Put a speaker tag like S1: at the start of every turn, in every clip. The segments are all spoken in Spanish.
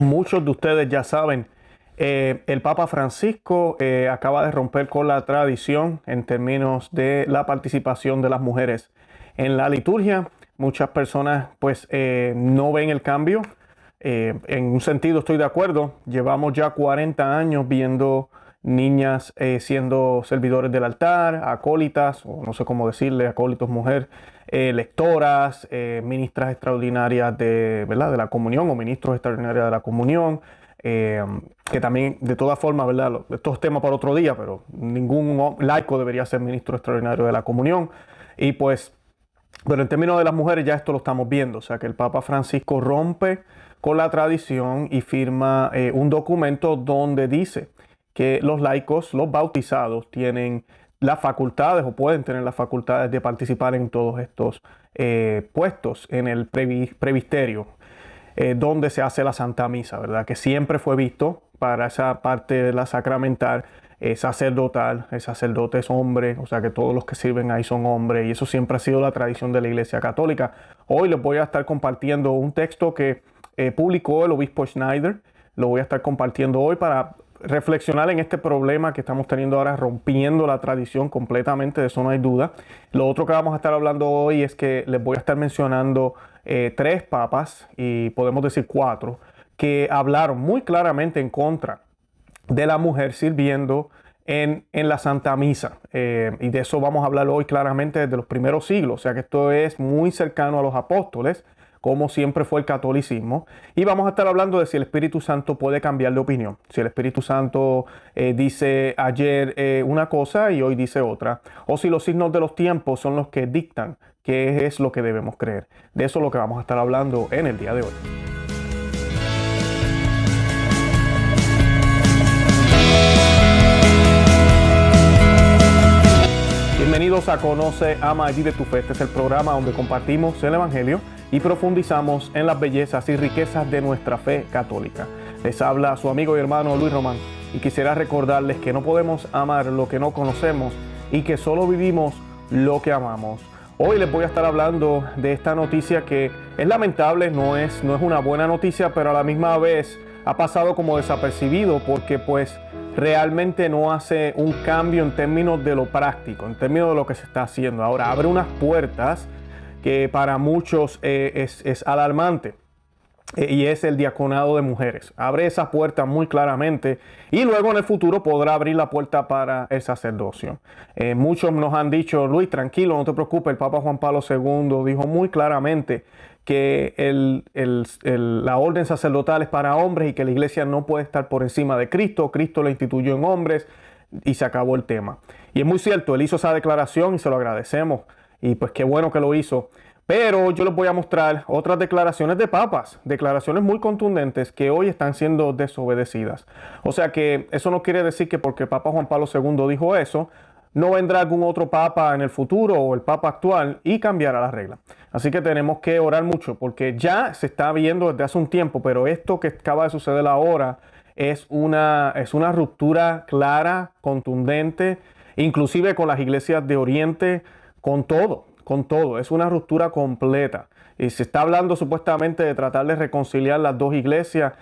S1: Muchos de ustedes ya saben, el Papa Francisco acaba de romper con la tradición en términos de la participación de las mujeres en la liturgia. Muchas personas pues no ven el cambio. En un sentido estoy de acuerdo. Llevamos ya 40 años viendo niñas siendo servidores del altar, acólitas, o no sé cómo decirle, acólitos mujer, lectoras, ministras extraordinarias ¿verdad?, de la comunión o ministros extraordinarios de la comunión, que también de todas formas, ¿verdad?, esto es tema para otro día, pero ningún laico debería ser ministro extraordinario de la comunión. Y pues, pero en términos de las mujeres ya esto lo estamos viendo, o sea que el Papa Francisco rompe con la tradición y firma un documento donde dice que los laicos, los bautizados, tienen las facultades o pueden tener las facultades de participar en todos estos puestos en el previsterio, donde se hace la Santa Misa, ¿verdad? Que siempre fue visto para esa parte de la sacramental, sacerdotal. El sacerdote es hombre, o sea que todos los que sirven ahí son hombres, y eso siempre ha sido la tradición de la Iglesia Católica. Hoy les voy a estar compartiendo un texto que publicó el obispo Schneider. Lo voy a estar compartiendo hoy para reflexionar en este problema que estamos teniendo ahora, rompiendo la tradición completamente, de eso no hay duda. Lo otro que vamos a estar hablando hoy es que les voy a estar mencionando tres papas, y podemos decir cuatro, que hablaron muy claramente en contra de la mujer sirviendo en la Santa Misa. Y de eso vamos a hablar hoy claramente desde los primeros siglos, o sea que esto es muy cercano a los apóstoles, como siempre fue el catolicismo. Y vamos a estar hablando de si el Espíritu Santo puede cambiar de opinión. Si el Espíritu Santo dice ayer una cosa y hoy dice otra. O si los signos de los tiempos son los que dictan qué es lo que debemos creer. De eso es lo que vamos a estar hablando en el día de hoy. Bienvenidos a Conoce, Ama y Vive tu Fe. Este es el programa donde compartimos el Evangelio y profundizamos en las bellezas y riquezas de nuestra fe católica. Les habla su amigo y hermano Luis Román, y quisiera recordarles que no podemos amar lo que no conocemos y que solo vivimos lo que amamos. Hoy les voy a estar hablando de esta noticia que es lamentable, no es una buena noticia, pero a la misma vez ha pasado como desapercibido porque pues realmente no hace un cambio en términos de lo práctico, en términos de lo que se está haciendo. Ahora abre unas puertas que para muchos es alarmante, y es el diaconado de mujeres. Abre esa puerta muy claramente, y luego en el futuro podrá abrir la puerta para el sacerdocio. Muchos nos han dicho: Luis, tranquilo, no te preocupes, el Papa Juan Pablo II dijo muy claramente que la orden sacerdotal es para hombres y que la iglesia no puede estar por encima de Cristo. Cristo lo instituyó en hombres y se acabó el tema. Y es muy cierto, él hizo esa declaración y se lo agradecemos. Y pues qué bueno que lo hizo. Pero yo les voy a mostrar otras declaraciones de papas, declaraciones muy contundentes que hoy están siendo desobedecidas. O sea que eso no quiere decir que porque el Papa Juan Pablo II dijo eso, no vendrá algún otro papa en el futuro o el papa actual y cambiará la regla. Así que tenemos que orar mucho porque ya se está viendo desde hace un tiempo, pero esto que acaba de suceder ahora es una ruptura clara, contundente, inclusive con las iglesias de Oriente, con todo. Es una ruptura completa. Y se está hablando supuestamente de tratar de reconciliar las dos iglesias.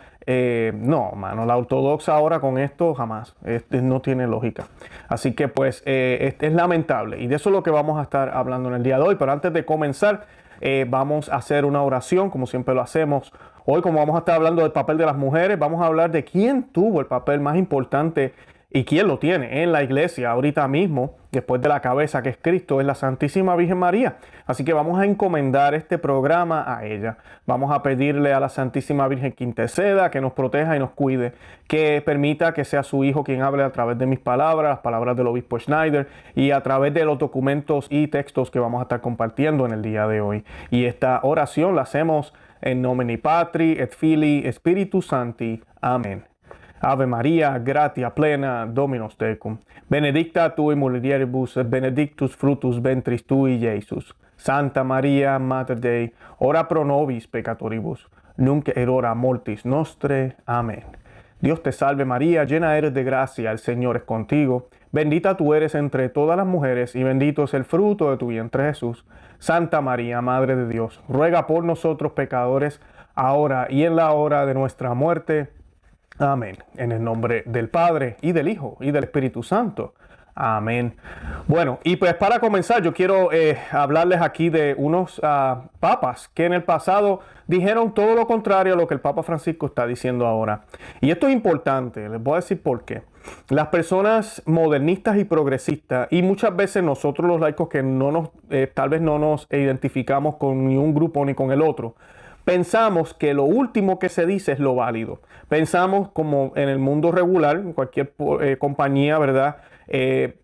S1: No, mano, la ortodoxa ahora con esto jamás. No tiene lógica. Así que pues es lamentable. Y de eso es lo que vamos a estar hablando en el día de hoy. Pero antes de comenzar, vamos a hacer una oración, como siempre lo hacemos. Hoy, como vamos a estar hablando del papel de las mujeres, vamos a hablar de quién tuvo el papel más importante y quién lo tiene en la iglesia ahorita mismo, después de la cabeza que es Cristo, es la Santísima Virgen María. Así que vamos a encomendar este programa a ella. Vamos a pedirle a la Santísima Virgen que interceda, que nos proteja y nos cuide, que permita que sea su Hijo quien hable a través de mis palabras, las palabras del obispo Schneider, y a través de los documentos y textos que vamos a estar compartiendo en el día de hoy. Y esta oración la hacemos en nomine Patri et Filii Spiritus Sancti. Amén. Ave Maria, gratia plena, Dominus tecum. Benedicta tu in mulieribus, et benedictus fructus ventris tui, Iesus. Santa Maria, Mater Dei, ora pro nobis peccatoribus, nunc et hora mortis nostre. Amén. Dios te salve María, llena eres de gracia, el Señor es contigo. Bendita tú eres entre todas las mujeres, y bendito es el fruto de tu vientre Jesús. Santa María, Madre de Dios, ruega por nosotros pecadores, ahora y en la hora de nuestra muerte. Amén. En el nombre del Padre, y del Hijo, y del Espíritu Santo. Amén. Bueno, y pues para comenzar, yo quiero hablarles aquí de unos papas que en el pasado dijeron todo lo contrario a lo que el Papa Francisco está diciendo ahora. Y esto es importante, les voy a decir por qué. Las personas modernistas y progresistas, y muchas veces nosotros los laicos que tal vez no nos identificamos con ni un grupo ni con el otro, pensamos que lo último que se dice es lo válido. Pensamos como en el mundo regular, en cualquier compañía, ¿verdad?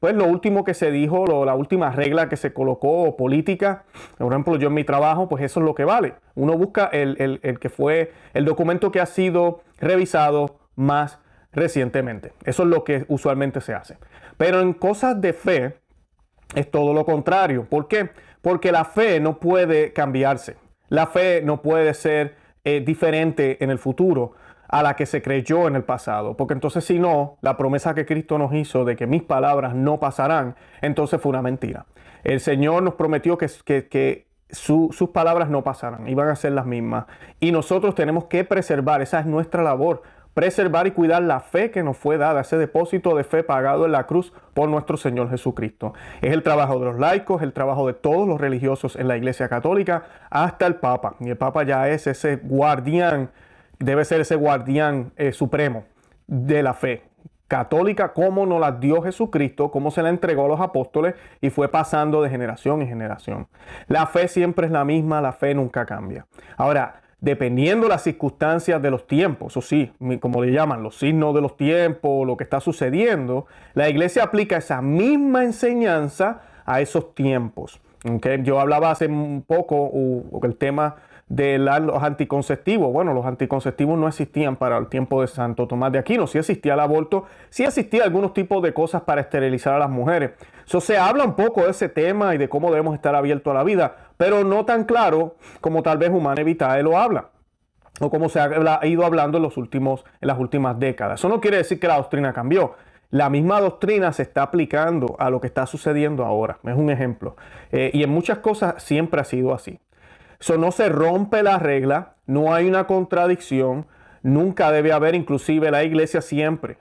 S1: Pues lo último que se dijo, la última regla que se colocó política, por ejemplo yo en mi trabajo, pues eso es lo que vale. Uno busca el que fue el documento que ha sido revisado más recientemente. Eso es lo que usualmente se hace. Pero en cosas de fe es todo lo contrario. ¿Por qué? Porque la fe no puede cambiarse. La fe no puede ser diferente en el futuro a la que se creyó en el pasado, porque entonces si no, la promesa que Cristo nos hizo de que mis palabras no pasarán, entonces fue una mentira. El Señor nos prometió que sus palabras no pasarán, iban a ser las mismas, y nosotros tenemos que preservar, esa es nuestra labor, preservar y cuidar la fe que nos fue dada, ese depósito de fe pagado en la cruz por nuestro Señor Jesucristo. Es el trabajo de los laicos, el trabajo de todos los religiosos en la Iglesia Católica, hasta el Papa, y el Papa ya es ese guardián, debe ser ese guardián supremo de la fe católica, como nos la dio Jesucristo, como se la entregó a los apóstoles y fue pasando de generación en generación. La fe siempre es la misma, la fe nunca cambia. Ahora, dependiendo las circunstancias de los tiempos, o sí, como le llaman, los signos de los tiempos, lo que está sucediendo, la Iglesia aplica esa misma enseñanza a esos tiempos. ¿Okay? Yo hablaba hace un poco el tema de los anticonceptivos. Bueno, los anticonceptivos no existían para el tiempo de Santo Tomás de Aquino. Sí existía el aborto, sí existía algunos tipos de cosas para esterilizar a las mujeres. Eso se habla un poco de ese tema y de cómo debemos estar abiertos a la vida, pero no tan claro como tal vez Humanae Vitae lo habla, o como se ha ido hablando en las últimas décadas. Eso no quiere decir que la doctrina cambió. La misma doctrina se está aplicando a lo que está sucediendo ahora. Es un ejemplo. Y en muchas cosas siempre ha sido así. Eso no se rompe la regla, no hay una contradicción, nunca debe haber, inclusive la Iglesia siempre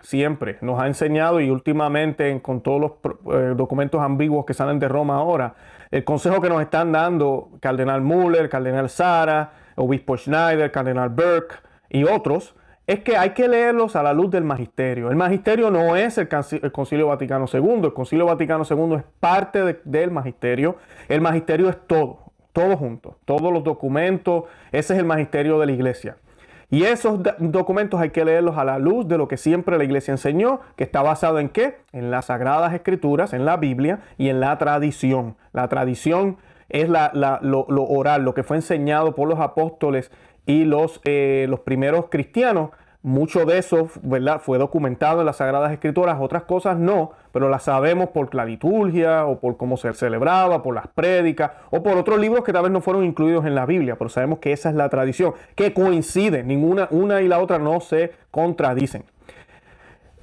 S1: nos ha enseñado, y últimamente con todos los documentos ambiguos que salen de Roma ahora, el consejo que nos están dando Cardenal Müller, Cardenal Sara, Obispo Schneider, Cardenal Burke y otros, es que hay que leerlos a la luz del magisterio. El magisterio no es el Concilio Vaticano II, el Concilio Vaticano II es parte del magisterio, el magisterio es todo junto, todos los documentos, ese es el magisterio de la Iglesia. Y esos documentos hay que leerlos a la luz de lo que siempre la Iglesia enseñó, que está basado en ¿qué? En las Sagradas Escrituras, en la Biblia y en la tradición. La tradición es lo oral, lo que fue enseñado por los apóstoles y los primeros cristianos. Mucho de eso, ¿verdad?, fue documentado en las Sagradas Escrituras, otras cosas no, pero las sabemos por la liturgia o por cómo se celebraba, por las prédicas o por otros libros que tal vez no fueron incluidos en la Biblia, pero sabemos que esa es la tradición, que coincide, una y la otra no se contradicen.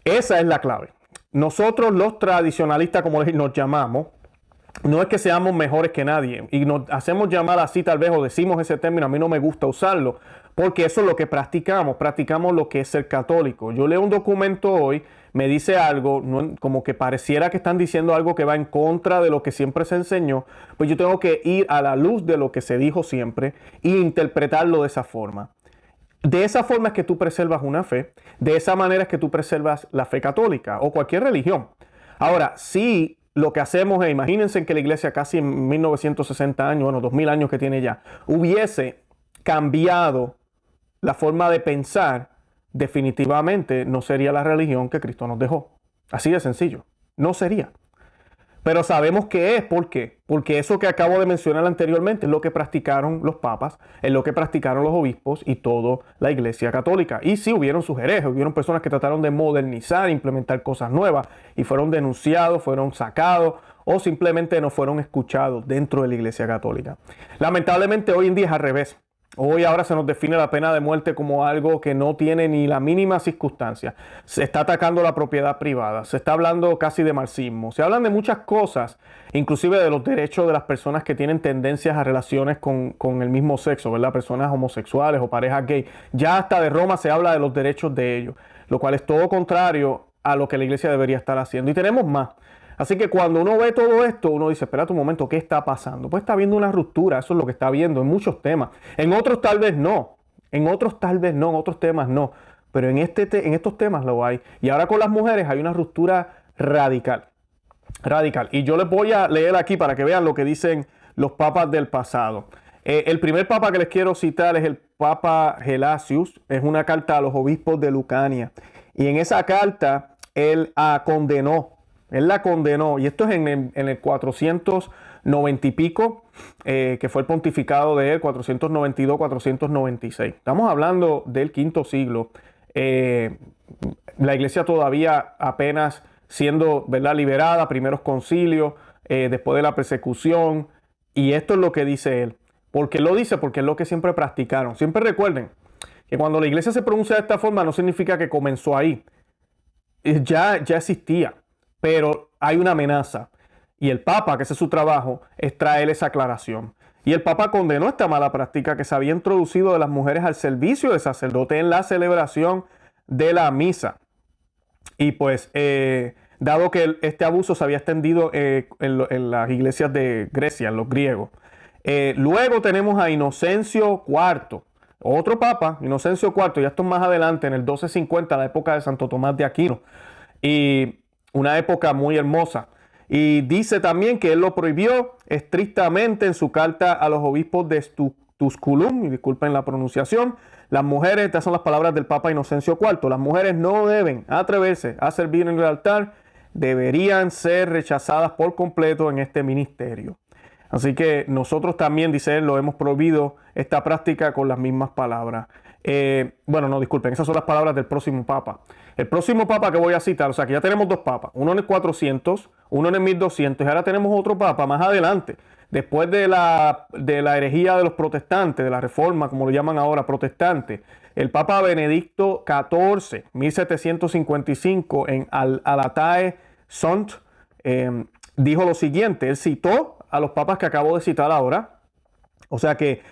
S1: Esa es la clave. Nosotros los tradicionalistas, como nos llamamos, no es que seamos mejores que nadie y nos hacemos llamar así tal vez, o decimos ese término, a mí no me gusta usarlo, porque eso es lo que practicamos lo que es ser católico. Yo leo un documento hoy, me dice algo, como que pareciera que están diciendo algo que va en contra de lo que siempre se enseñó, pues yo tengo que ir a la luz de lo que se dijo siempre e interpretarlo de esa forma. De esa forma es que tú preservas una fe, de esa manera es que tú preservas la fe católica o cualquier religión. Ahora, si lo que hacemos es, imagínense que la Iglesia casi en 1960 años, bueno, 2000 años que tiene ya, hubiese cambiado la forma de pensar, definitivamente no sería la religión que Cristo nos dejó. Así de sencillo. No sería. Pero sabemos que es. ¿Por qué? Porque eso que acabo de mencionar anteriormente es lo que practicaron los papas, es lo que practicaron los obispos y toda la Iglesia Católica. Y sí, hubieron sus herejes, hubieron personas que trataron de modernizar, implementar cosas nuevas y fueron denunciados, fueron sacados o simplemente no fueron escuchados dentro de la Iglesia Católica. Lamentablemente hoy en día es al revés. Hoy ahora se nos define la pena de muerte como algo que no tiene ni la mínima circunstancia. Se está atacando la propiedad privada, se está hablando casi de marxismo, se hablan de muchas cosas, inclusive de los derechos de las personas que tienen tendencias a relaciones con el mismo sexo, ¿verdad? Personas homosexuales o parejas gay. Ya hasta de Roma se habla de los derechos de ellos, lo cual es todo contrario a lo que la iglesia debería estar haciendo. Y tenemos más. Así que cuando uno ve todo esto, uno dice, espérate un momento, ¿qué está pasando? Pues está viendo una ruptura, eso es lo que está viendo en muchos temas. En otros tal vez no, en otros tal vez no, en otros temas no, pero en estos temas lo hay. Y ahora con las mujeres hay una ruptura radical, radical. Y yo les voy a leer aquí para que vean lo que dicen los papas del pasado. El primer papa que les quiero citar es el Papa Gelasius, es una carta a los obispos de Lucania. Y en esa carta él la condenó, y esto es en el 490 y pico, que fue el pontificado de él, 492, 496. Estamos hablando del quinto siglo. La iglesia todavía apenas siendo, ¿verdad?, liberada, primeros concilios, después de la persecución. Y esto es lo que dice él. ¿Por qué lo dice? Porque es lo que siempre practicaron. Siempre recuerden que cuando la iglesia se pronuncia de esta forma no significa que comenzó ahí. Ya existía. Pero hay una amenaza. Y el Papa, que ese es su trabajo, es traer esa aclaración. Y el Papa condenó esta mala práctica que se había introducido de las mujeres al servicio del sacerdote en la celebración de la misa. Y pues, dado que este abuso se había extendido en las iglesias de Grecia, en los griegos. Luego tenemos a Inocencio IV, otro Papa, Inocencio IV, ya esto es más adelante, en el 1250, la época de Santo Tomás de Aquino. Y una época muy hermosa. Y dice también que él lo prohibió estrictamente en su carta a los obispos de Tusculum, y disculpen la pronunciación, las mujeres, estas son las palabras del Papa Inocencio IV, las mujeres no deben atreverse a servir en el altar, deberían ser rechazadas por completo en este ministerio. Así que nosotros también, dice él, lo hemos prohibido esta práctica con las mismas palabras. Bueno, no, disculpen, esas son las palabras del próximo Papa. El próximo Papa que voy a citar, o sea que ya tenemos dos Papas, uno en el 400, uno en el 1200, y ahora tenemos otro Papa más adelante, después de la herejía de los protestantes, de la reforma, como lo llaman ahora, protestante. El Papa Benedicto XIV, 1755, en Alatae Sunt, dijo lo siguiente, él citó a los papas que acabo de citar ahora, o sea que,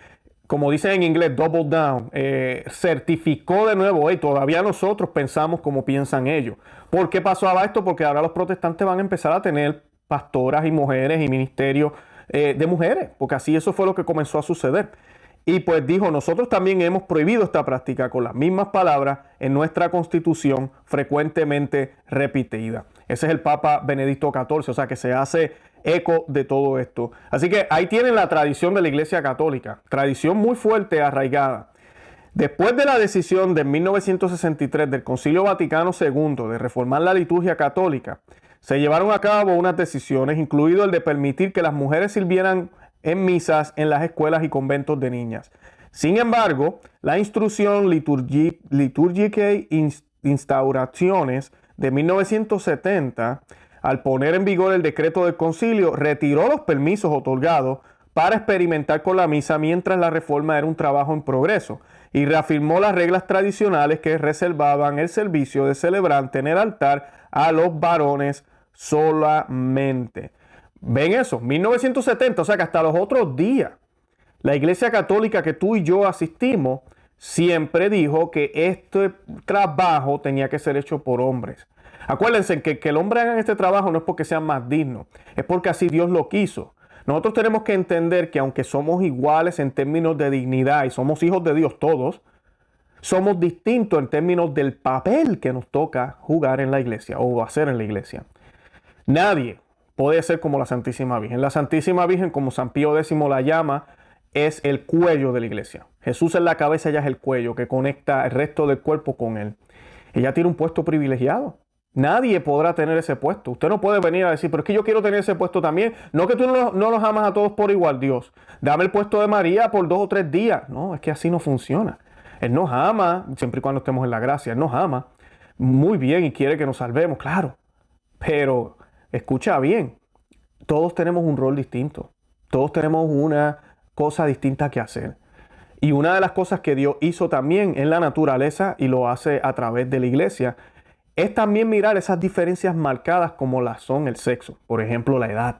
S1: como dicen en inglés, double down, certificó de nuevo, todavía nosotros pensamos como piensan ellos. ¿Por qué pasaba esto? Porque ahora los protestantes van a empezar a tener pastoras y mujeres y ministerios de mujeres, porque así eso fue lo que comenzó a suceder. Y pues dijo, nosotros también hemos prohibido esta práctica con las mismas palabras en nuestra constitución frecuentemente repetida. Ese es el Papa Benedicto XIV, o sea que se hace eco de todo esto. Así que ahí tienen la tradición de la Iglesia Católica, tradición muy fuerte, arraigada. Después de la decisión de 1963 del Concilio Vaticano II de reformar la liturgia católica, se llevaron a cabo unas decisiones, incluido el de permitir que las mujeres sirvieran en misas en las escuelas y conventos de niñas. Sin embargo, la instrucción Liturgicae Instaurationes de 1970, al poner en vigor el decreto del concilio, retiró los permisos otorgados para experimentar con la misa mientras la reforma era un trabajo en progreso y reafirmó las reglas tradicionales que reservaban el servicio de celebrante en el altar a los varones solamente. ¿Ven eso? 1970, o sea que hasta los otros días, la Iglesia Católica que tú y yo asistimos siempre dijo que este trabajo tenía que ser hecho por hombres. Acuérdense que el hombre haga este trabajo no es porque sean más dignos, es porque así Dios lo quiso. Nosotros tenemos que entender que aunque somos iguales en términos de dignidad y somos hijos de Dios todos, somos distintos en términos del papel que nos toca jugar en la iglesia o hacer en la iglesia. Nadie puede ser como la Santísima Virgen. La Santísima Virgen, como San Pío X la llama, es el cuello de la iglesia. Jesús es la cabeza, ella es el cuello que conecta el resto del cuerpo con él. Ella tiene un puesto privilegiado. Nadie podrá tener ese puesto. Usted no puede venir a decir, pero es que yo quiero tener ese puesto también. No que tú no los amas a todos por igual, Dios. Dame el puesto de María por 2 o 3 días. No, es que así no funciona. Él nos ama, siempre y cuando estemos en la gracia. Él nos ama muy bien y quiere que nos salvemos, claro. Pero escucha bien, todos tenemos un rol distinto. Todos tenemos una cosa distinta que hacer. Y una de las cosas que Dios hizo también en la naturaleza, y lo hace a través de la iglesia, es también mirar esas diferencias marcadas como las son el sexo. Por ejemplo, la edad,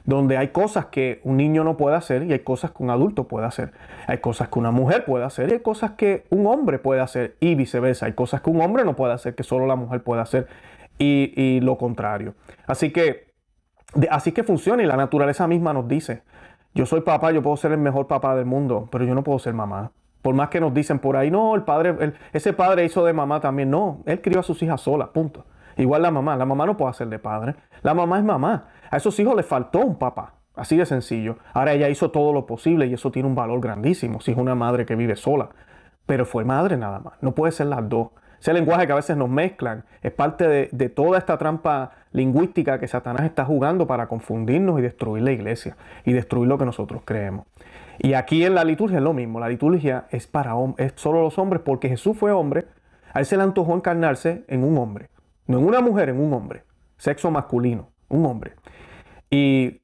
S1: donde hay cosas que un niño no puede hacer y hay cosas que un adulto puede hacer. Hay cosas que una mujer puede hacer y hay cosas que un hombre puede hacer y viceversa. Hay cosas que un hombre no puede hacer que solo la mujer puede hacer y lo contrario. Así que funciona, y la naturaleza misma nos dice: yo soy papá, yo puedo ser el mejor papá del mundo, pero yo no puedo ser mamá. Por más que nos dicen por ahí, no, ese padre hizo de mamá también. No, él crió a sus hijas solas, punto. Igual la mamá no puede hacer de padre. La mamá es mamá. A esos hijos les faltó un papá, así de sencillo. Ahora ella hizo todo lo posible y eso tiene un valor grandísimo si es una madre que vive sola. Pero fue madre nada más, no puede ser las dos. Ese lenguaje que a veces nos mezclan es parte de toda esta trampa lingüística que Satanás está jugando para confundirnos y destruir la iglesia y destruir lo que nosotros creemos. Y aquí en la liturgia es lo mismo. La liturgia es solo los hombres, porque Jesús fue hombre. A él se le antojó encarnarse en un hombre, no en una mujer, en un hombre, sexo masculino, un hombre. Y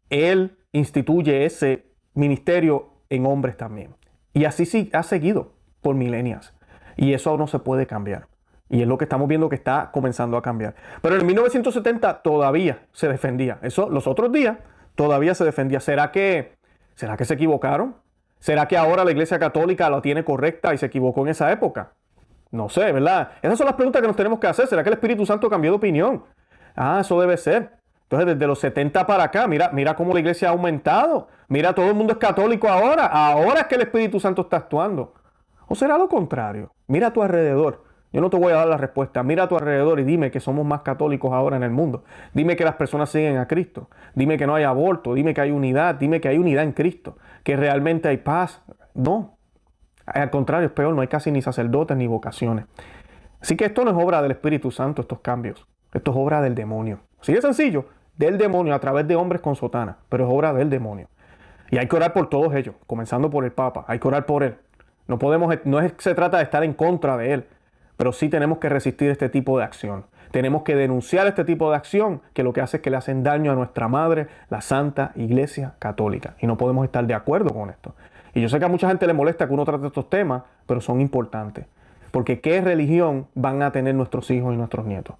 S1: él instituye ese ministerio en hombres también. Y así sí ha seguido por milenias. Y eso no se puede cambiar. Y es lo que estamos viendo que está comenzando a cambiar. Pero en 1970 todavía se defendía. Eso los otros días todavía se defendía. ¿Será que se equivocaron? ¿Será que ahora la Iglesia Católica la tiene correcta y se equivocó en esa época? No sé, ¿verdad? Esas son las preguntas que nos tenemos que hacer. ¿Será que el Espíritu Santo cambió de opinión? Eso debe ser. Entonces, desde los 70 para acá, mira cómo la iglesia ha aumentado. Mira, todo el mundo es católico ahora. Ahora es que el Espíritu Santo está actuando. ¿O será lo contrario? Mira a tu alrededor. Yo no te voy a dar la respuesta. Mira a tu alrededor y dime que somos más católicos ahora en el mundo. Dime que las personas siguen a Cristo. Dime que no hay aborto. Dime que hay unidad. Dime que hay unidad en Cristo. Que realmente hay paz. No. Al contrario, es peor. No hay casi ni sacerdotes ni vocaciones. Así que esto no es obra del Espíritu Santo, estos cambios. Esto es obra del demonio. Así de sencillo. Del demonio a través de hombres con sotana. Pero es obra del demonio. Y hay que orar por todos ellos. Comenzando por el Papa. Hay que orar por él. Se trata de estar en contra de él. Pero sí tenemos que resistir este tipo de acción. Tenemos que denunciar este tipo de acción que lo que hace es que le hacen daño a nuestra madre, la Santa Iglesia Católica. Y no podemos estar de acuerdo con esto. Y yo sé que a mucha gente le molesta que uno trate estos temas, pero son importantes. Porque ¿qué religión van a tener nuestros hijos y nuestros nietos?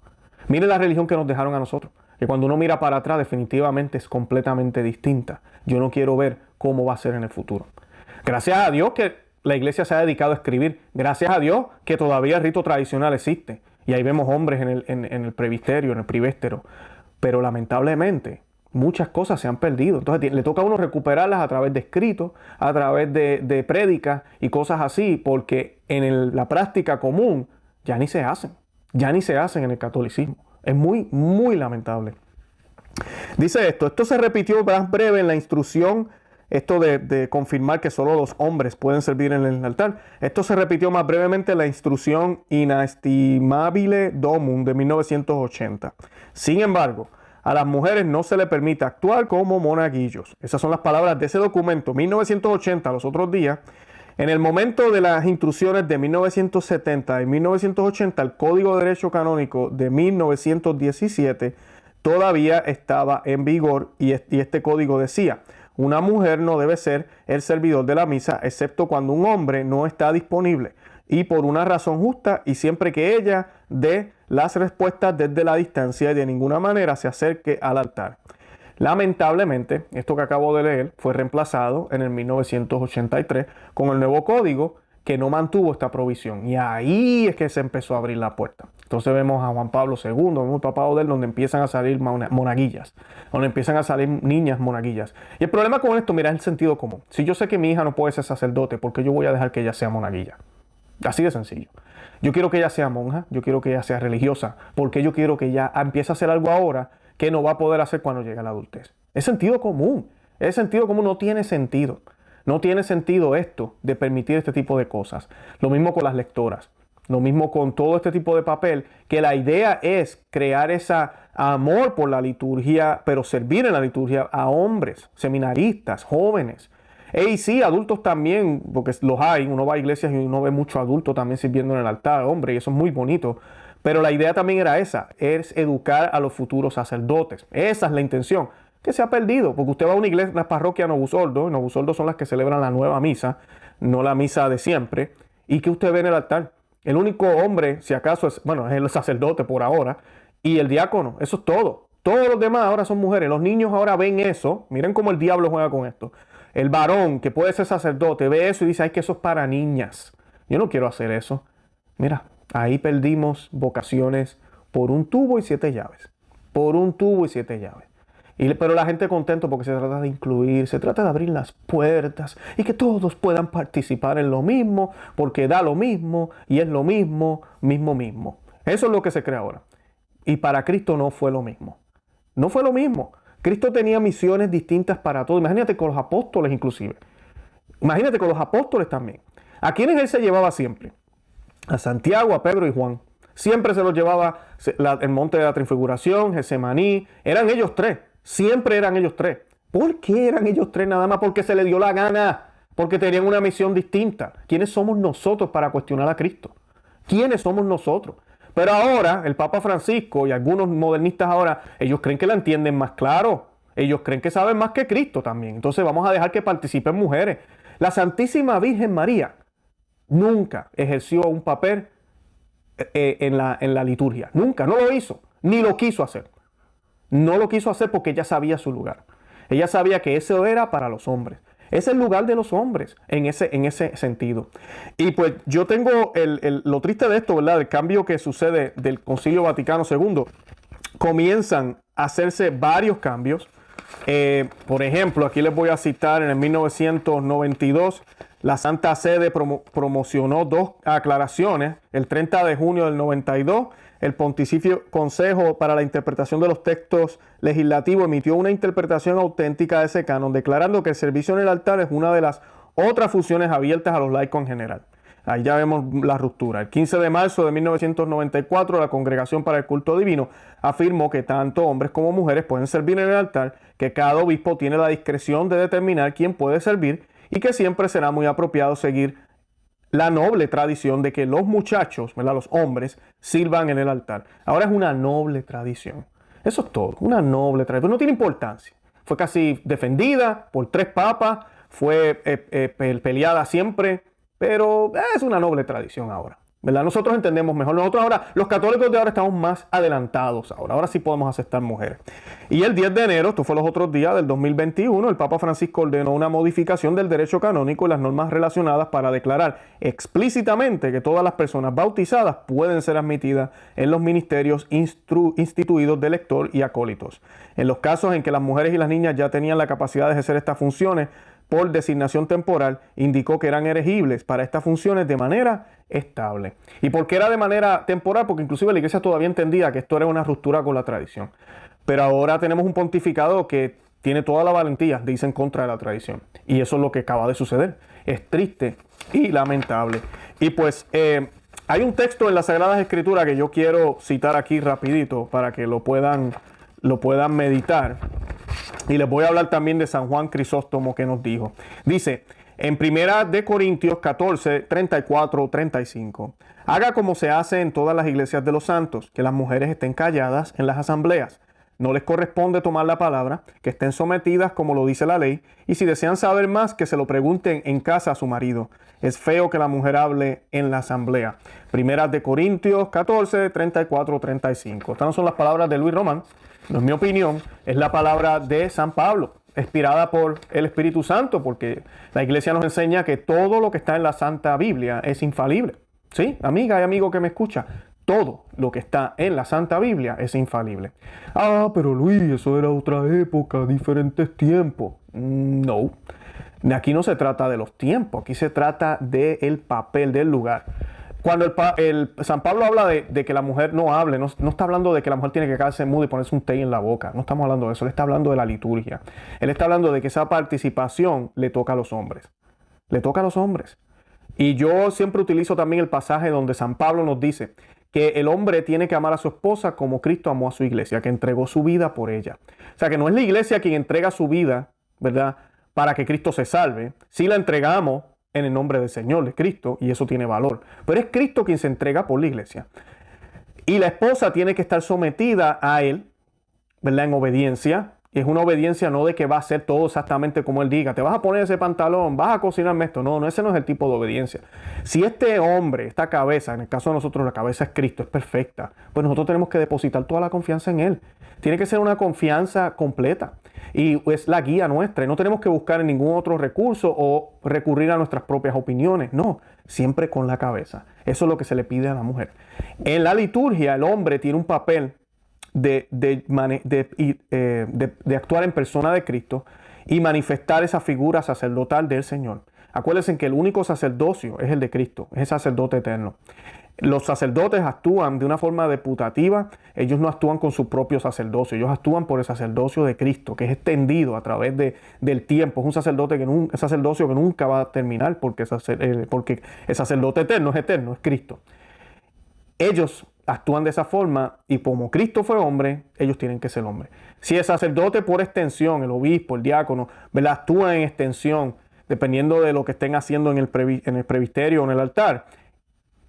S1: Mire la religión que nos dejaron a nosotros. Que cuando uno mira para atrás definitivamente es completamente distinta. Yo no quiero ver cómo va a ser en el futuro. Gracias a Dios que la iglesia se ha dedicado a escribir. Gracias a Dios que todavía el rito tradicional existe. Y ahí vemos hombres en el presbiterio, en el presbítero. Pero lamentablemente muchas cosas se han perdido. Entonces le toca a uno recuperarlas a través de escritos, a través de prédicas y cosas así. Porque en la práctica común ya ni se hacen. Ya ni se hacen en el catolicismo. Es muy, muy lamentable. Dice esto se repitió más breve en la instrucción. Esto de confirmar que solo los hombres pueden servir en el altar. Esto se repitió más brevemente en la instrucción Inestimabile Domum de 1980. Sin embargo, a las mujeres no se les permite actuar como monaguillos. Esas son las palabras de ese documento, 1980, los otros días. En el momento de las instrucciones de 1970 y 1980, el Código de Derecho Canónico de 1917 todavía estaba en vigor y este código decía: una mujer no debe ser el servidor de la misa, excepto cuando un hombre no está disponible y por una razón justa, y siempre que ella dé las respuestas desde la distancia y de ninguna manera se acerque al altar. Lamentablemente, esto que acabo de leer fue reemplazado en el 1983 con el nuevo código que no mantuvo esta provisión. Y ahí es que se empezó a abrir la puerta. Entonces vemos a Juan Pablo II, vemos el papado de él, donde empiezan a salir monaguillas, donde empiezan a salir niñas monaguillas. Y el problema con esto, mira, es el sentido común. Si yo sé que mi hija no puede ser sacerdote, ¿por qué yo voy a dejar que ella sea monaguilla? Así de sencillo. Yo quiero que ella sea monja, yo quiero que ella sea religiosa, porque yo quiero que ella empiece a hacer algo ahora que no va a poder hacer cuando llegue a la adultez. Es sentido común. Ese sentido común no tiene sentido. No tiene sentido esto de permitir este tipo de cosas. Lo mismo con las lectoras. Lo mismo con todo este tipo de papel, que la idea es crear ese amor por la liturgia, pero servir en la liturgia a hombres, seminaristas, jóvenes. Y sí, adultos también, porque los hay. Uno va a iglesias y uno ve muchos adultos también sirviendo en el altar, hombre, y eso es muy bonito. Pero la idea también era esa, es educar a los futuros sacerdotes. Esa es la intención, que se ha perdido, porque usted va a una iglesia, una parroquia Novusoldo, y Novusoldo son las que celebran la nueva misa, no la misa de siempre. ¿Y qué usted ve en el altar? El único hombre, si acaso, es el sacerdote por ahora, y el diácono. Eso es todo. Todos los demás ahora son mujeres. Los niños ahora ven eso. Miren cómo el diablo juega con esto. El varón que puede ser sacerdote ve eso y dice, ay, que eso es para niñas. Yo no quiero hacer eso. Mira, ahí perdimos vocaciones por un tubo y 7 llaves. Por un tubo y 7 llaves. Pero la gente contento porque se trata de incluir, se trata de abrir las puertas y que todos puedan participar en lo mismo, porque da lo mismo y es lo mismo. Eso es lo que se cree ahora. Y para Cristo no fue lo mismo. No fue lo mismo. Cristo tenía misiones distintas para todos. Imagínate con los apóstoles inclusive. Imagínate con los apóstoles también. ¿A quiénes él se llevaba siempre? A Santiago, a Pedro y Juan. Siempre se los llevaba el monte de la transfiguración, Getsemaní. Eran ellos 3. Siempre eran ellos 3. ¿Por qué eran ellos 3 nada más? Porque se les dio la gana. Porque tenían una misión distinta. ¿Quiénes somos nosotros para cuestionar a Cristo? ¿Quiénes somos nosotros? Pero ahora, el Papa Francisco y algunos modernistas ahora, ellos creen que la entienden más claro. Ellos creen que saben más que Cristo también. Entonces vamos a dejar que participen mujeres. La Santísima Virgen María nunca ejerció un papel en la liturgia. Nunca, no lo hizo, ni lo quiso hacer. No lo quiso hacer porque ella sabía su lugar. Ella sabía que eso era para los hombres. Es el lugar de los hombres en ese sentido. Y pues yo tengo lo triste de esto, ¿verdad? El cambio que sucede del Concilio Vaticano II. Comienzan a hacerse varios cambios. Por ejemplo, aquí les voy a citar en el 1992, la Santa Sede promocionó 2 aclaraciones. El 30 de junio del 92, el Pontificio Consejo para la Interpretación de los Textos Legislativos emitió una interpretación auténtica de ese canon, declarando que el servicio en el altar es una de las otras funciones abiertas a los laicos en general. Ahí ya vemos la ruptura. El 15 de marzo de 1994, la Congregación para el Culto Divino afirmó que tanto hombres como mujeres pueden servir en el altar, que cada obispo tiene la discreción de determinar quién puede servir y que siempre será muy apropiado seguir la noble tradición de que los muchachos, ¿verdad? Los hombres, sirvan en el altar. Ahora es una noble tradición. Eso es todo, una noble tradición. No tiene importancia. Fue casi defendida por 3 papas, fue peleada siempre, pero es una noble tradición ahora, ¿verdad? Nosotros entendemos mejor. Nosotros ahora, los católicos de ahora estamos más adelantados ahora. Ahora sí podemos aceptar mujeres. Y el 10 de enero, esto fue los otros días del 2021, el Papa Francisco ordenó una modificación del derecho canónico y las normas relacionadas para declarar explícitamente que todas las personas bautizadas pueden ser admitidas en los ministerios instituidos de lector y acólitos. En los casos en que las mujeres y las niñas ya tenían la capacidad de ejercer estas funciones por designación temporal, indicó que eran elegibles para estas funciones de manera estable. ¿Y por qué era de manera temporal? Porque inclusive la iglesia todavía entendía que esto era una ruptura con la tradición. Pero ahora tenemos un pontificado que tiene toda la valentía de irse en contra de la tradición. Y eso es lo que acaba de suceder. Es triste y lamentable. Y pues hay un texto en las Sagradas Escrituras que yo quiero citar aquí rapidito para que lo puedan meditar. Y les voy a hablar también de San Juan Crisóstomo que nos dijo. Dice, en 1 Corintios 14, 34, 35. Haga como se hace en todas las iglesias de los santos, que las mujeres estén calladas en las asambleas. No les corresponde tomar la palabra, que estén sometidas como lo dice la ley, y si desean saber más, que se lo pregunten en casa a su marido. Es feo que la mujer hable en la asamblea. 1 Corintios 14, 34, 35. Estas no son las palabras de Luis Román. No es mi opinión, es la palabra de San Pablo, inspirada por el Espíritu Santo, porque la iglesia nos enseña que todo lo que está en la Santa Biblia es infalible. ¿Sí? Amiga y amigo que me escucha, todo lo que está en la Santa Biblia es infalible. Ah, pero Luis, eso era otra época, diferentes tiempos. No, aquí no se trata de los tiempos, aquí se trata del papel, del lugar. Cuando San Pablo habla de que la mujer no hable, no está hablando de que la mujer tiene que quedarse muda y ponerse un té en la boca. No estamos hablando de eso. Él está hablando de la liturgia. Él está hablando de que esa participación le toca a los hombres. Le toca a los hombres. Y yo siempre utilizo también el pasaje donde San Pablo nos dice que el hombre tiene que amar a su esposa como Cristo amó a su iglesia, que entregó su vida por ella. O sea, que no es la iglesia quien entrega su vida, ¿verdad?, para que Cristo se salve. Sí la entregamos en el nombre del Señor, de Cristo, y eso tiene valor. Pero es Cristo quien se entrega por la iglesia. Y la esposa tiene que estar sometida a Él, ¿verdad?, en obediencia, Y es una obediencia no de que va a hacer todo exactamente como Él diga. Te vas a poner ese pantalón, vas a cocinarme esto. No, ese no es el tipo de obediencia. Si este hombre, esta cabeza, en el caso de nosotros la cabeza es Cristo, es perfecta, pues nosotros tenemos que depositar toda la confianza en Él. Tiene que ser una confianza completa. Y es la guía nuestra. Y no tenemos que buscar en ningún otro recurso o recurrir a nuestras propias opiniones. No, siempre con la cabeza. Eso es lo que se le pide a la mujer. En la liturgia, el hombre tiene un papel de actuar en persona de Cristo y manifestar esa figura sacerdotal del Señor. Acuérdense que el único sacerdocio es el de Cristo, es el sacerdote eterno. Los sacerdotes actúan de una forma deputativa, ellos no actúan con su propio sacerdocio, ellos actúan por el sacerdocio de Cristo, que es extendido a través del tiempo. Es un sacerdocio que nunca va a terminar, porque el sacerdote eterno, es Cristo. Ellos actúan de esa forma y como Cristo fue hombre, ellos tienen que ser hombres. Si el sacerdote por extensión, el obispo, el diácono, ¿verdad?, actúa en extensión, dependiendo de lo que estén haciendo en el presbiterio o en el altar,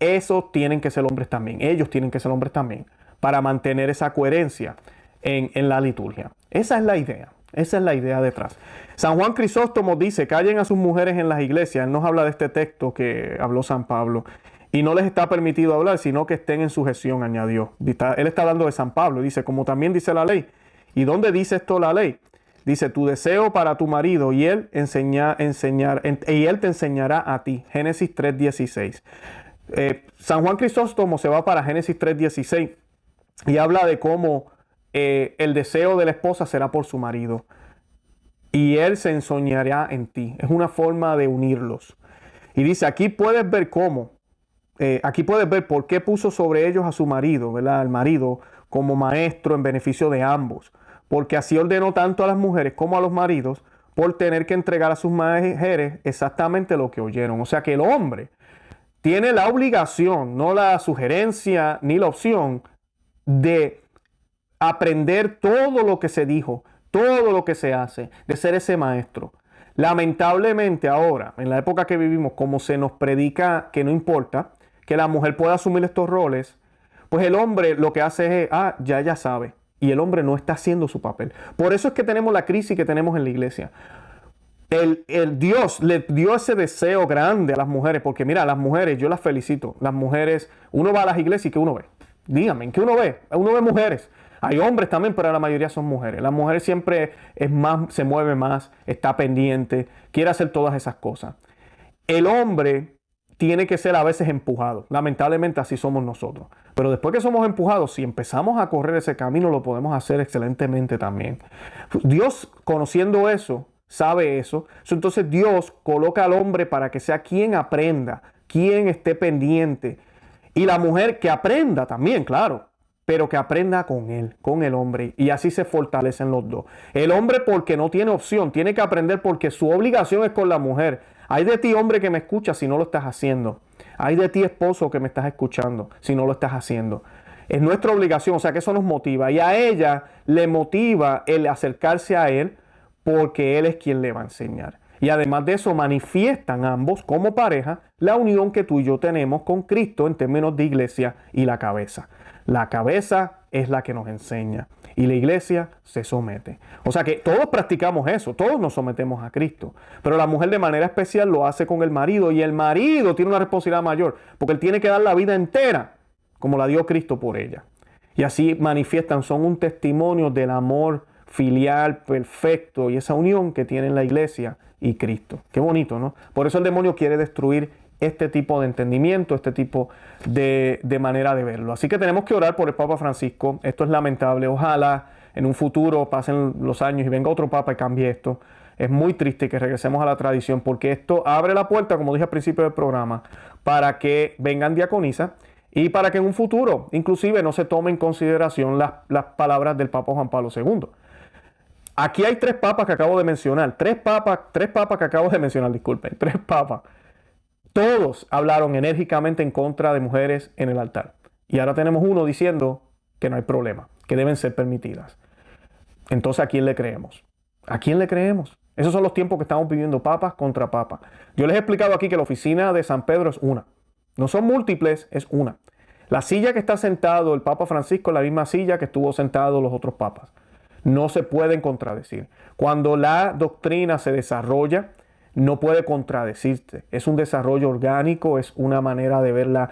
S1: esos tienen que ser hombres también. Ellos tienen que ser hombres también para mantener esa coherencia en la liturgia. Esa es la idea. Esa es la idea detrás. San Juan Crisóstomo dice: callen a sus mujeres en las iglesias. Él nos habla de este texto que habló San Pablo. Y no les está permitido hablar, sino que estén en sujeción, añadió. Él está hablando de San Pablo. Dice, como también dice la ley. ¿Y dónde dice esto la ley? Dice, tu deseo para tu marido y él te enseñará a ti. Génesis 3:16. San Juan Crisóstomo se va para Génesis 3:16 y habla de cómo el deseo de la esposa será por su marido. Y él se enseñará en ti. Es una forma de unirlos. Y dice, aquí puedes ver por qué puso sobre ellos a su marido, ¿verdad? Al marido como maestro en beneficio de ambos. Porque así ordenó tanto a las mujeres como a los maridos por tener que entregar a sus mujeres exactamente lo que oyeron. O sea que el hombre tiene la obligación, no la sugerencia ni la opción, de aprender todo lo que se dijo, todo lo que se hace, de ser ese maestro. Lamentablemente ahora, en la época que vivimos, como se nos predica que no importa, que la mujer pueda asumir estos roles, pues el hombre lo que hace es, ya sabe. Y el hombre no está haciendo su papel. Por eso es que tenemos la crisis que tenemos en la iglesia. El Dios le dio ese deseo grande a las mujeres, porque mira, las mujeres, yo las felicito. Las mujeres, uno va a las iglesias y ¿qué uno ve? Díganme, ¿qué uno ve? Uno ve mujeres. Hay hombres también, pero la mayoría son mujeres. La mujer siempre es más, se mueve más, está pendiente, quiere hacer todas esas cosas. El hombre tiene que ser a veces empujado. Lamentablemente así somos nosotros. Pero después que somos empujados, si empezamos a correr ese camino, lo podemos hacer excelentemente también. Dios, conociendo eso, sabe eso. Entonces Dios coloca al hombre para que sea quien aprenda, quien esté pendiente. Y la mujer que aprenda también, claro, pero que aprenda con él, con el hombre. Y así se fortalecen los dos. El hombre porque no tiene opción, tiene que aprender porque su obligación es con la mujer. Hay de ti, hombre, que me escuchas si no lo estás haciendo. Hay de ti, esposo, que me estás escuchando si no lo estás haciendo. Es nuestra obligación, o sea que eso nos motiva. Y a ella le motiva el acercarse a él porque él es quien le va a enseñar. Y además de eso manifiestan ambos como pareja la unión que tú y yo tenemos con Cristo en términos de iglesia y la cabeza. La cabeza es la que nos enseña y la iglesia se somete. O sea que todos practicamos eso, todos nos sometemos a Cristo. Pero la mujer de manera especial lo hace con el marido y el marido tiene una responsabilidad mayor porque él tiene que dar la vida entera como la dio Cristo por ella. Y así manifiestan, son un testimonio del amor filial perfecto y esa unión que tienen la iglesia y Cristo. Qué bonito, ¿no? Por eso el demonio quiere destruir este tipo de entendimiento, este tipo de manera de verlo. Así que tenemos que orar por el Papa Francisco. Esto es lamentable. Ojalá en un futuro pasen los años y venga otro Papa y cambie esto. Es muy triste que regresemos a la tradición porque esto abre la puerta, como dije al principio del programa, para que vengan diaconisas y para que en un futuro inclusive no se tome en consideración las palabras del Papa Juan Pablo II. Aquí hay tres papas que acabo de mencionar. Tres papas que acabo de mencionar, disculpen. Tres papas. Todos hablaron enérgicamente en contra de mujeres en el altar. Y ahora tenemos uno diciendo que no hay problema, que deben ser permitidas. Entonces, ¿a quién le creemos? ¿A quién le creemos? Esos son los tiempos que estamos viviendo, papas contra papas. Yo les he explicado aquí que la oficina de San Pedro es una. No son múltiples, es una. La silla que está sentado el Papa Francisco es la misma silla que estuvo sentado los otros papas. no se pueden contradecir. Cuando la doctrina se desarrolla, no puede contradecirse. Es un desarrollo orgánico, es una manera de verla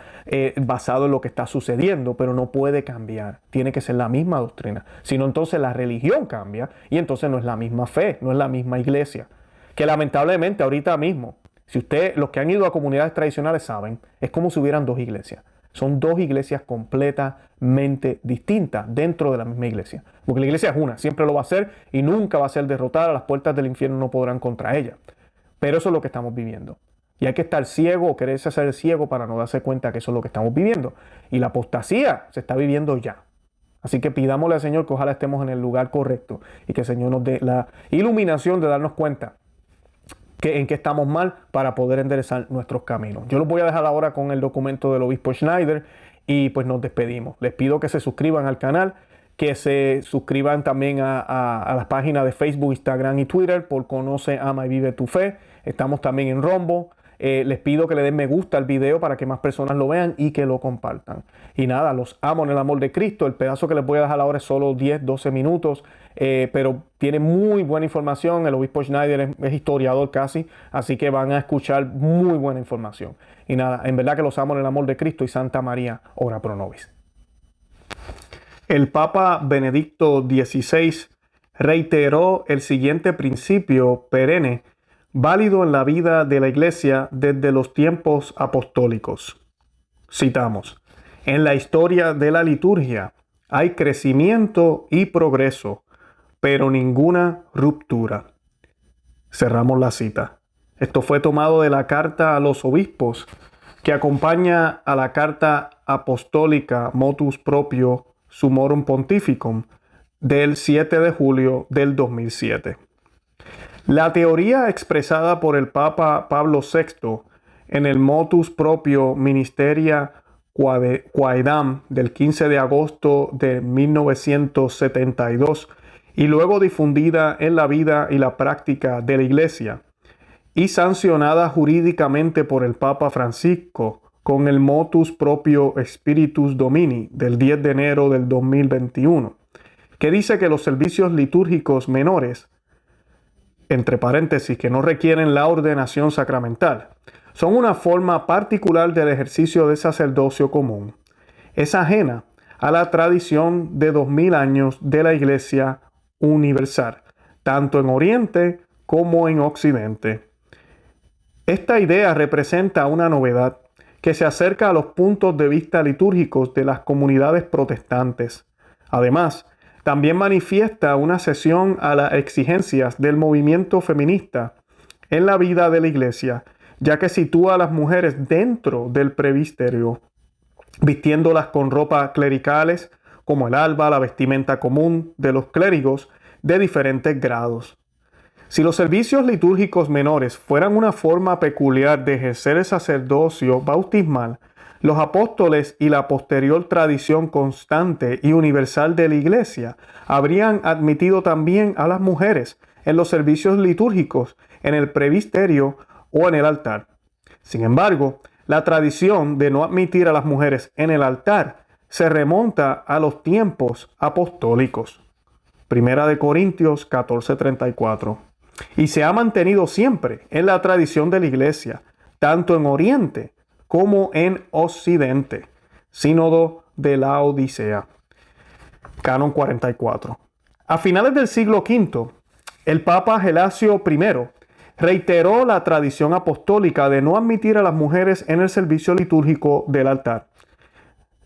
S1: basado en lo que está sucediendo, pero no puede cambiar. Tiene que ser la misma doctrina. Si no, entonces la religión cambia y entonces no es la misma fe, no es la misma iglesia. Que lamentablemente ahorita mismo, si los que han ido a comunidades tradicionales saben, es como si hubieran dos iglesias. Son dos iglesias completamente distintas dentro de la misma iglesia. Porque la iglesia es una, siempre lo va a ser y nunca va a ser derrotada. Las puertas del infierno no podrán contra ella. Pero eso es lo que estamos viviendo. Y hay que estar ciego o quererse hacer ciego para no darse cuenta que eso es lo que estamos viviendo. Y la apostasía se está viviendo ya. Así que pidámosle al Señor que ojalá estemos en el lugar correcto y que el Señor nos dé la iluminación de darnos cuenta en qué estamos mal para poder enderezar nuestros caminos. Yo los voy a dejar ahora con el documento del obispo Schneider y pues nos despedimos. Les pido que se suscriban al canal, que se suscriban también a las páginas de Facebook, Instagram y Twitter por Conoce, Ama y Vive tu Fe. Estamos también en Rumble. Les pido que le den me gusta al video para que más personas lo vean y que lo compartan. Y nada, los amo en el amor de Cristo. El pedazo que les voy a dejar ahora es solo 10, 12 minutos, pero tiene muy buena información. El obispo Schneider es historiador casi, así que van a escuchar muy buena información. Y nada, en verdad que los amo en el amor de Cristo y Santa María, ora pro nobis. El Papa Benedicto XVI reiteró el siguiente principio perenne válido en la vida de la Iglesia desde los tiempos apostólicos. Citamos: en la historia de la liturgia hay crecimiento y progreso, pero ninguna ruptura. Cerramos la cita. Esto fue tomado de la carta a los obispos que acompaña a la carta apostólica Motus Proprio Summorum Pontificum del 7 de julio del 2007. La teoría expresada por el Papa Pablo VI en el Motus Proprio Ministeria Quaedam del 15 de agosto de 1972 y luego difundida en la vida y la práctica de la Iglesia y sancionada jurídicamente por el Papa Francisco con el Motus Proprio Spiritus Domini del 10 de enero del 2021, que dice que los servicios litúrgicos menores, entre paréntesis, que no requieren la ordenación sacramental, son una forma particular del ejercicio de sacerdocio común. Es ajena a la tradición de 2000 años de la Iglesia universal, tanto en Oriente como en Occidente. Esta idea representa una novedad que se acerca a los puntos de vista litúrgicos de las comunidades protestantes. Además, también manifiesta una cesión a las exigencias del movimiento feminista en la vida de la Iglesia, ya que sitúa a las mujeres dentro del presbiterio, vistiéndolas con ropas clericales como el alba, la vestimenta común de los clérigos de diferentes grados. Si los servicios litúrgicos menores fueran una forma peculiar de ejercer el sacerdocio bautismal, los apóstoles y la posterior tradición constante y universal de la Iglesia habrían admitido también a las mujeres en los servicios litúrgicos, en el presbiterio o en el altar. Sin embargo, la tradición de no admitir a las mujeres en el altar se remonta a los tiempos apostólicos. Primera de Corintios 14:34. Y se ha mantenido siempre en la tradición de la Iglesia, tanto en Oriente como en Occidente. Sínodo de la Odisea. Canon 44. A finales del siglo V, el Papa Gelasio I reiteró la tradición apostólica de no admitir a las mujeres en el servicio litúrgico del altar.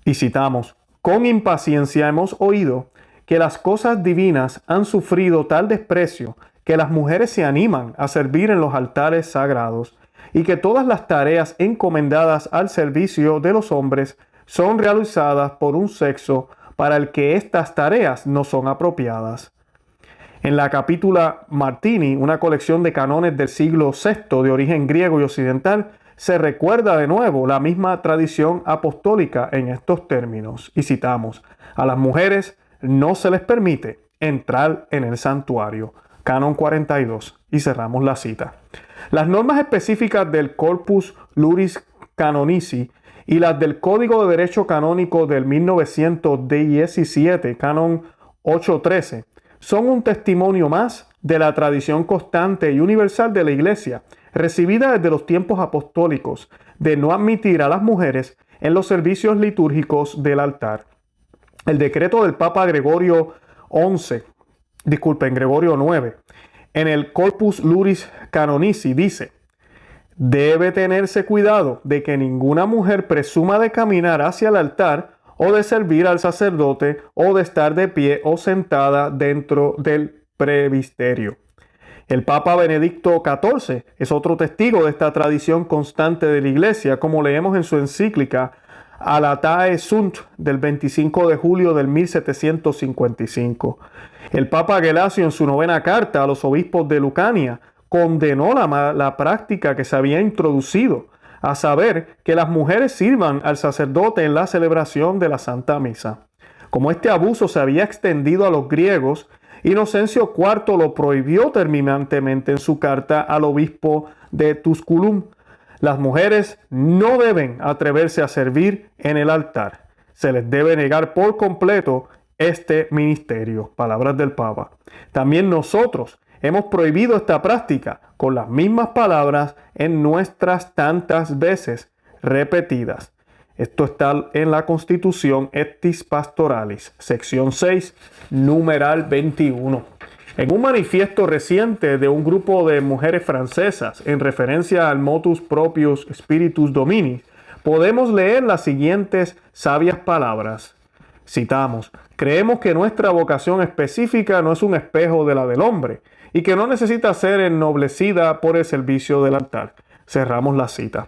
S1: Y citamos: con impaciencia hemos oído que las cosas divinas han sufrido tal desprecio que las mujeres se animan a servir en los altares sagrados y que todas las tareas encomendadas al servicio de los hombres son realizadas por un sexo para el que estas tareas no son apropiadas. En la Capítula Martini, una colección de canones del siglo VI de origen griego y occidental, se recuerda de nuevo la misma tradición apostólica en estos términos. Y citamos: a las mujeres no se les permite entrar en el santuario. Canon 42. Y cerramos la cita. Las normas específicas del Corpus Juris Canonici y las del Código de Derecho Canónico del 1917, Canon 813, son un testimonio más de la tradición constante y universal de la Iglesia, recibida desde los tiempos apostólicos, de no admitir a las mujeres en los servicios litúrgicos del altar. El decreto del Papa Gregorio IX, en el Corpus Juris Canonici dice: debe tenerse cuidado de que ninguna mujer presuma de caminar hacia el altar o de servir al sacerdote o de estar de pie o sentada dentro del presbiterio. El Papa Benedicto XIV es otro testigo de esta tradición constante de la Iglesia, como leemos en su encíclica Alatae Sunt del 25 de julio del 1755. El Papa Gelasio, en su 9ª carta a los obispos de Lucania, condenó la práctica que se había introducido, a saber, que las mujeres sirvan al sacerdote en la celebración de la Santa Misa. Como este abuso se había extendido a los griegos, Inocencio IV lo prohibió terminantemente en su carta al obispo de Tusculum. Las mujeres no deben atreverse a servir en el altar. Se les debe negar por completo este ministerio. Palabras del Papa. También nosotros hemos prohibido esta práctica con las mismas palabras en nuestras tantas veces repetidas. Esto está en la Constitución Ethics Pastoralis, sección 6, numeral 21. En un manifiesto reciente de un grupo de mujeres francesas en referencia al motus proprius Spiritus Domini, podemos leer las siguientes sabias palabras. Citamos: creemos que nuestra vocación específica no es un espejo de la del hombre y que no necesita ser ennoblecida por el servicio del altar. Cerramos la cita.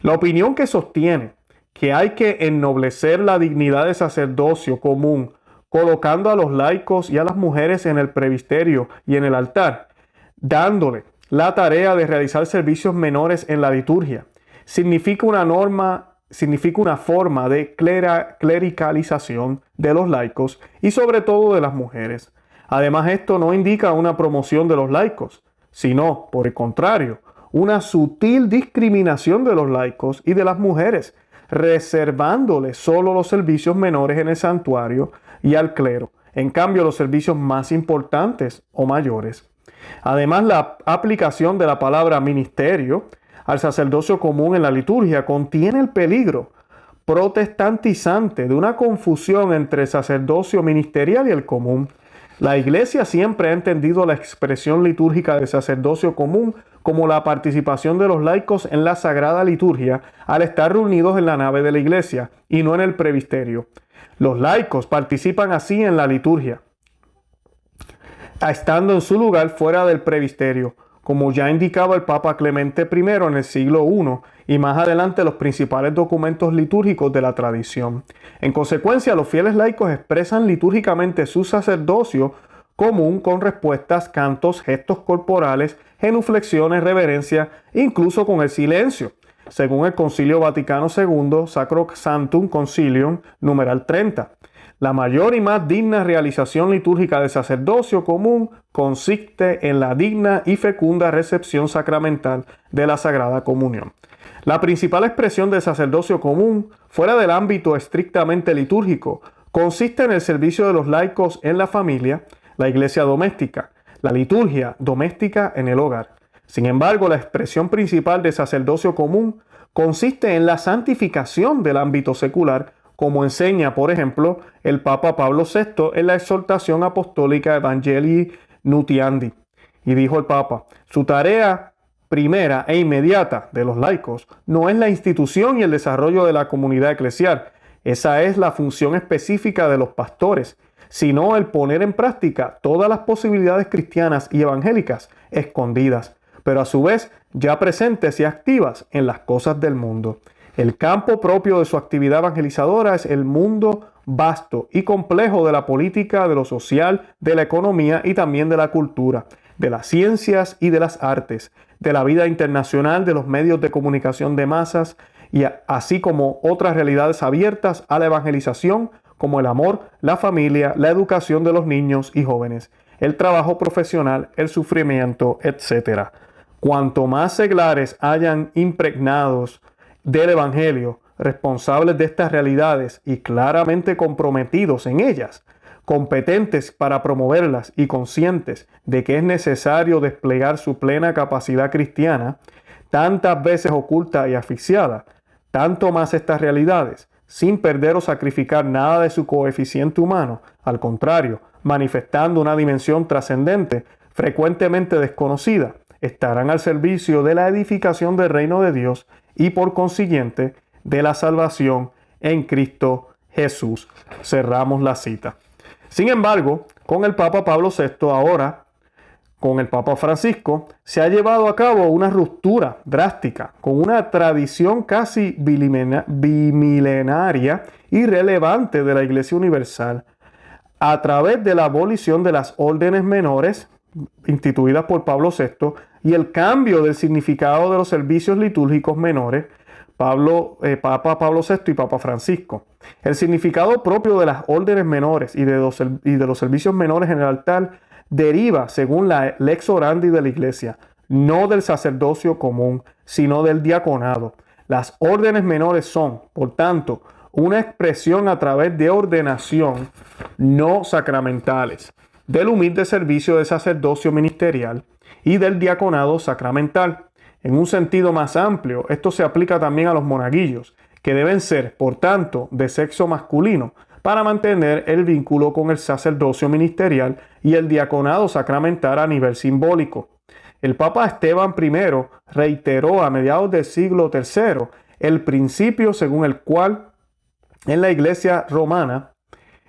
S1: La opinión que sostiene que hay que ennoblecer la dignidad de sacerdocio común, colocando a los laicos y a las mujeres en el presbiterio y en el altar, dándole la tarea de realizar servicios menores en la liturgia, significa una forma de clericalización de los laicos y sobre todo de las mujeres. Además, esto no indica una promoción de los laicos, sino, por el contrario, una sutil discriminación de los laicos y de las mujeres, reservándoles solo los servicios menores en el santuario y al clero, en cambio los servicios más importantes o mayores. Además, la aplicación de la palabra ministerio al sacerdocio común en la liturgia contiene el peligro protestantizante de una confusión entre el sacerdocio ministerial y el común. La Iglesia siempre ha entendido la expresión litúrgica del sacerdocio común como la participación de los laicos en la sagrada liturgia al estar reunidos en la nave de la Iglesia y no en el presbiterio. Los laicos participan así en la liturgia, estando en su lugar fuera del presbiterio, como ya indicaba el Papa Clemente I en el siglo I y más adelante los principales documentos litúrgicos de la tradición. En consecuencia, los fieles laicos expresan litúrgicamente su sacerdocio común con respuestas, cantos, gestos corporales, genuflexiones, reverencia, incluso con el silencio, según el Concilio Vaticano II, Sacrosanctum Concilium, numeral 30. La mayor y más digna realización litúrgica del sacerdocio común consiste en la digna y fecunda recepción sacramental de la Sagrada Comunión. La principal expresión del sacerdocio común, fuera del ámbito estrictamente litúrgico, consiste en el servicio de los laicos en la familia, la iglesia doméstica, la liturgia doméstica en el hogar. Sin embargo, la expresión principal del sacerdocio común consiste en la santificación del ámbito secular, como enseña, por ejemplo, el Papa Pablo VI en la exhortación apostólica Evangelii Nuntiandi. Y dijo el Papa: su tarea primera e inmediata de los laicos no es la institución y el desarrollo de la comunidad eclesial, esa es la función específica de los pastores, sino el poner en práctica todas las posibilidades cristianas y evangélicas escondidas, pero a su vez ya presentes y activas en las cosas del mundo. El campo propio de su actividad evangelizadora es el mundo vasto y complejo de la política, de lo social, de la economía y también de la cultura, de las ciencias y de las artes, de la vida internacional, de los medios de comunicación de masas, y así como otras realidades abiertas a la evangelización, como el amor, la familia, la educación de los niños y jóvenes, el trabajo profesional, el sufrimiento, etc. Cuanto más seglares hayan impregnados del Evangelio, responsables de estas realidades y claramente comprometidos en ellas, competentes para promoverlas y conscientes de que es necesario desplegar su plena capacidad cristiana, tantas veces oculta y asfixiada, tanto más estas realidades, sin perder o sacrificar nada de su coeficiente humano, al contrario, manifestando una dimensión trascendente, frecuentemente desconocida, estarán al servicio de la edificación del reino de Dios y por consiguiente de la salvación en Cristo Jesús. Cerramos la cita. Sin embargo, con el Papa Pablo VI, ahora con el Papa Francisco, se ha llevado a cabo una ruptura drástica con una tradición casi bimilenaria y relevante de la Iglesia Universal a través de la abolición de las órdenes menores instituidas por Pablo VI y el cambio del significado de los servicios litúrgicos menores, Papa Pablo VI y Papa Francisco. El significado propio de las órdenes menores y de los servicios menores en el altar deriva, según la lex orandi de la Iglesia, no del sacerdocio común, sino del diaconado. Las órdenes menores son, por tanto, una expresión a través de ordenación no sacramentales, del humilde servicio de sacerdocio ministerial y del diaconado sacramental. En un sentido más amplio, esto se aplica también a los monaguillos, que deben ser, por tanto, de sexo masculino, para mantener el vínculo con el sacerdocio ministerial y el diaconado sacramental a nivel simbólico. El Papa Esteban I reiteró a mediados del siglo III el principio según el cual en la Iglesia romana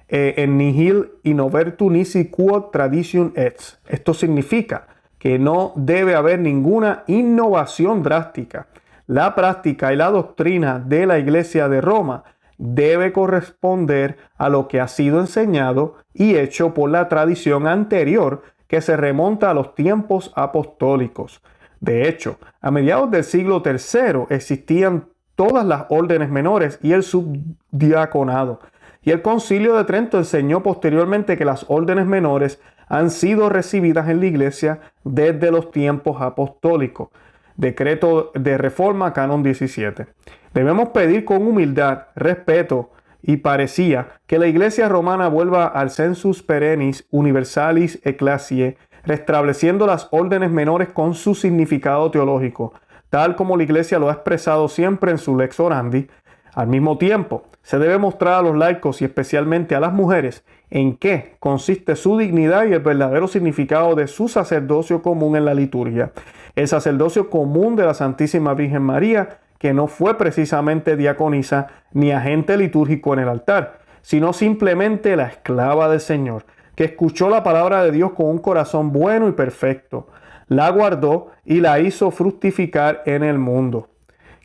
S1: en nihil innovertu nisi quod tradition est. Esto significa que no debe haber ninguna innovación drástica. La práctica y la doctrina de la Iglesia de Roma debe corresponder a lo que ha sido enseñado y hecho por la tradición anterior que se remonta a los tiempos apostólicos. De hecho, a mediados del siglo III existían todas las órdenes menores y el subdiaconado. Y el Concilio de Trento enseñó posteriormente que las órdenes menores han sido recibidas en la Iglesia desde los tiempos apostólicos. Decreto de Reforma, Canon 17. Debemos pedir con humildad, respeto y parecía que la Iglesia romana vuelva al sensus perennis universalis ecclesiae, restableciendo las órdenes menores con su significado teológico, tal como la Iglesia lo ha expresado siempre en su lex orandi. Al mismo tiempo, se debe mostrar a los laicos y especialmente a las mujeres en qué consiste su dignidad y el verdadero significado de su sacerdocio común en la liturgia. El sacerdocio común de la Santísima Virgen María, que no fue precisamente diaconisa ni agente litúrgico en el altar, sino simplemente la esclava del Señor, que escuchó la palabra de Dios con un corazón bueno y perfecto, la guardó y la hizo fructificar en el mundo.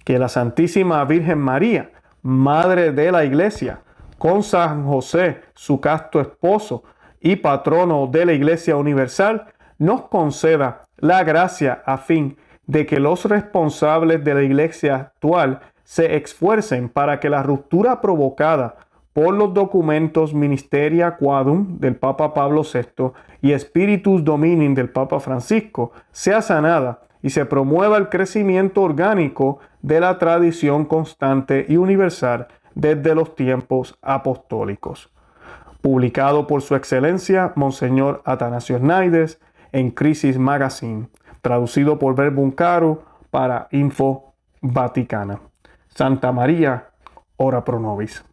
S1: Que la Santísima Virgen María, Madre de la Iglesia, con San José, su casto esposo y patrono de la Iglesia Universal, nos conceda la gracia a fin de que los responsables de la Iglesia actual se esfuercen para que la ruptura provocada por los documentos Ministeria Quadum del Papa Pablo VI y Spiritus Domini del Papa Francisco sea sanada y se promueva el crecimiento orgánico de la tradición constante y universal desde los tiempos apostólicos. Publicado por Su Excelencia Monseñor Atanasio Schneider en Crisis Magazine, traducido por Verbum Caro para Info Vaticana. Santa María, ora pro nobis.